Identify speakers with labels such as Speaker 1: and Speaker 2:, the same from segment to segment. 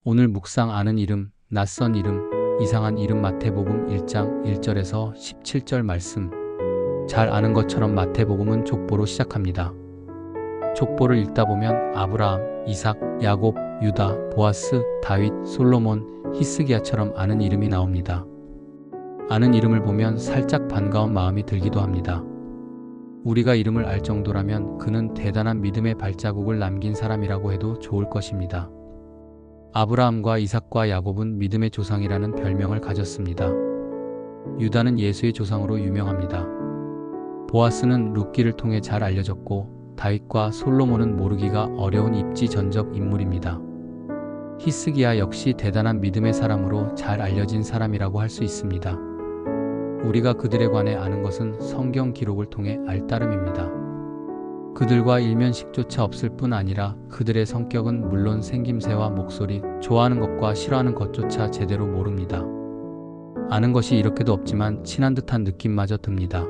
Speaker 1: 오늘 묵상 아는 이름, 낯선 이름, 이상한 이름 마태복음 1장 1절에서 17절 말씀. 잘 아는 것처럼 마태복음은 족보로 시작합니다. 족보를 읽다 보면 아브라함, 이삭, 야곱, 유다, 보아스, 다윗, 솔로몬, 히스기야처럼 아는 이름이 나옵니다. 아는 이름을 보면 살짝 반가운 마음이 들기도 합니다. 우리가 이름을 알 정도라면 그는 대단한 믿음의 발자국을 남긴 사람이라고 해도 좋을 것입니다. 아브라함과 이삭과 야곱은 믿음의 조상이라는 별명을 가졌습니다. 유다는 예수의 조상으로 유명합니다. 보아스는 룻기를 통해 잘 알려졌고 다윗과 솔로몬은 모르기가 어려운 입지전적 인물입니다. 히스기야 역시 대단한 믿음의 사람으로 잘 알려진 사람이라고 할 수 있습니다. 우리가 그들에 관해 아는 것은 성경 기록을 통해 알 따름입니다. 그들과 일면식조차 없을 뿐 아니라 그들의 성격은 물론 생김새와 목소리, 좋아하는 것과 싫어하는 것조차 제대로 모릅니다. 아는 것이 이렇게도 없지만 친한 듯한 느낌마저 듭니다.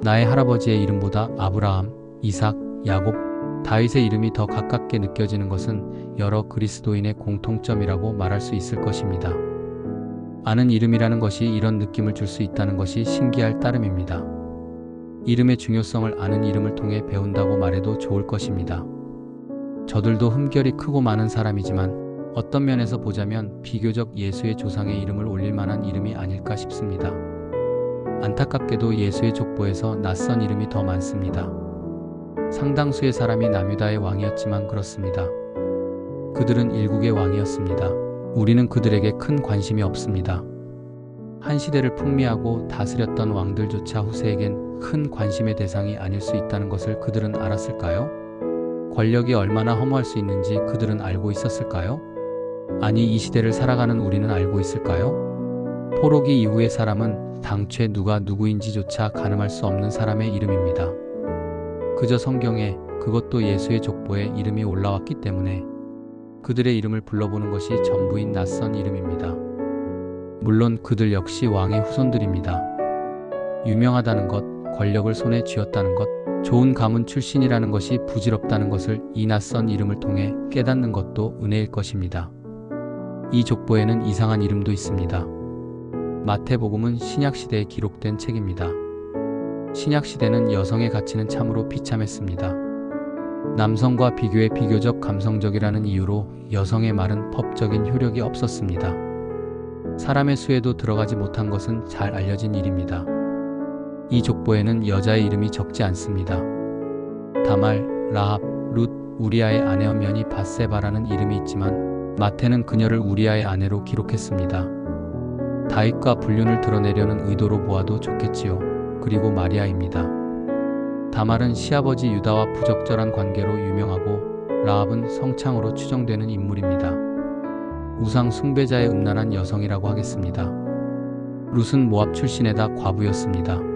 Speaker 1: 나의 할아버지의 이름보다 아브라함, 이삭, 야곱, 다윗의 이름이 더 가깝게 느껴지는 것은 여러 그리스도인의 공통점이라고 말할 수 있을 것입니다. 아는 이름이라는 것이 이런 느낌을 줄 수 있다는 것이 신기할 따름입니다. 이름의 중요성을 아는 이름을 통해 배운다고 말해도 좋을 것입니다. 저들도 흠결이 크고 많은 사람이지만 어떤 면에서 보자면 비교적 예수의 조상의 이름을 올릴 만한 이름이 아닐까 싶습니다. 안타깝게도 예수의 족보에서 낯선 이름이 더 많습니다. 상당수의 사람이 남유다의 왕이었지만 그렇습니다. 그들은 일국의 왕이었습니다. 우리는 그들에게 큰 관심이 없습니다. 한 시대를 풍미하고 다스렸던 왕들조차 후세에겐 큰 관심의 대상이 아닐 수 있다는 것을 그들은 알았을까요? 권력이 얼마나 허무할 수 있는지 그들은 알고 있었을까요? 아니, 이 시대를 살아가는 우리는 알고 있을까요? 포로기 이후의 사람은 당최 누가 누구인지조차 가늠할 수 없는 사람의 이름입니다. 그저 성경에, 그것도 예수의 족보에 이름이 올라왔기 때문에 그들의 이름을 불러보는 것이 전부인 낯선 이름입니다. 물론 그들 역시 왕의 후손들입니다. 유명하다는 것, 권력을 손에 쥐었다는 것, 좋은 가문 출신이라는 것이 부질없다는 것을 이 낯선 이름을 통해 깨닫는 것도 은혜일 것입니다. 이 족보에는 이상한 이름도 있습니다. 마태복음은 신약시대에 기록된 책입니다. 신약시대는 여성의 가치는 참으로 비참했습니다. 남성과 비교해 비교적 감성적이라는 이유로 여성의 말은 법적인 효력이 없었습니다. 사람의 수에도 들어가지 못한 것은 잘 알려진 일입니다. 이 족보에는 여자의 이름이 적지 않습니다. 다말, 라합, 룻, 우리아의 아내 엄연히 밧세바라는 이름이 있지만 마태는 그녀를 우리아의 아내로 기록했습니다. 다윗과 불륜을 드러내려는 의도로 보아도 좋겠지요. 그리고 마리아입니다. 다말은 시아버지 유다와 부적절한 관계로 유명하고 라합은 성창으로 추정되는 인물입니다. 우상 숭배자의 음란한 여성이라고 하겠습니다. 룻은 모압 출신에다 과부였습니다.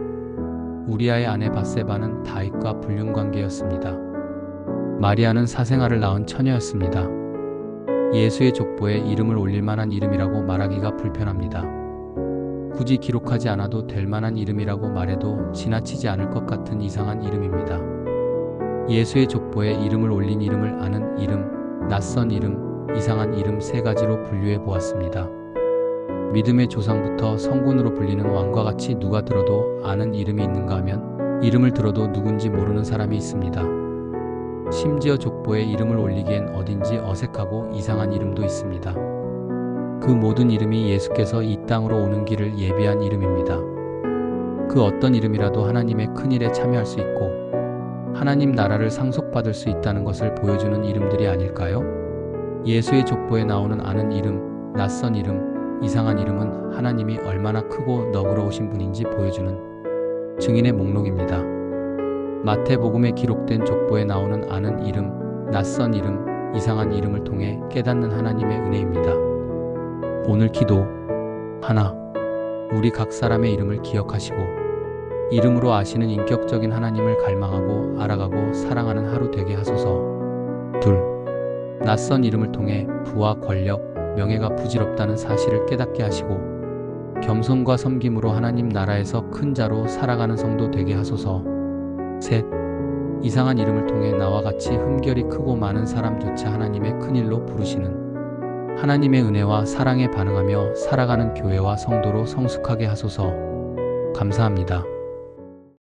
Speaker 1: 우리아의 아내 밧세바는 다윗과 불륜 관계였습니다. 마리아는 사생아를 낳은 처녀였습니다. 예수의 족보에 이름을 올릴 만한 이름이라고 말하기가 불편합니다. 굳이 기록하지 않아도 될 만한 이름이라고 말해도 지나치지 않을 것 같은 이상한 이름입니다. 예수의 족보에 이름을 올린 이름을 아는 이름, 낯선 이름, 이상한 이름 세 가지로 분류해 보았습니다. 믿음의 조상부터 성군으로 불리는 왕과 같이 누가 들어도 아는 이름이 있는가 하면 이름을 들어도 누군지 모르는 사람이 있습니다. 심지어 족보에 이름을 올리기엔 어딘지 어색하고 이상한 이름도 있습니다. 그 모든 이름이 예수께서 이 땅으로 오는 길을 예비한 이름입니다. 그 어떤 이름이라도 하나님의 큰일에 참여할 수 있고 하나님 나라를 상속받을 수 있다는 것을 보여주는 이름들이 아닐까요? 예수의 족보에 나오는 아는 이름, 낯선 이름, 이상한 이름은 하나님이 얼마나 크고 너그러우신 분인지 보여주는 증인의 목록입니다. 마태복음에 기록된 족보에 나오는 아는 이름, 낯선 이름, 이상한 이름을 통해 깨닫는 하나님의 은혜입니다. 오늘 기도 하나, 우리 각 사람의 이름을 기억하시고 이름으로 아시는 인격적인 하나님을 갈망하고 알아가고 사랑하는 하루 되게 하소서. 둘, 낯선 이름을 통해 부와 권력, 명예가 부질없다는 사실을 깨닫게 하시고 겸손과 섬김으로 하나님 나라에서 큰 자로 살아가는 성도 되게 하소서. 셋, 이상한 이름을 통해 나와 같이 흠결이 크고 많은 사람조차 하나님의 큰일로 부르시는 하나님의 은혜와 사랑에 반응하며 살아가는 교회와 성도로 성숙하게 하소서. 감사합니다.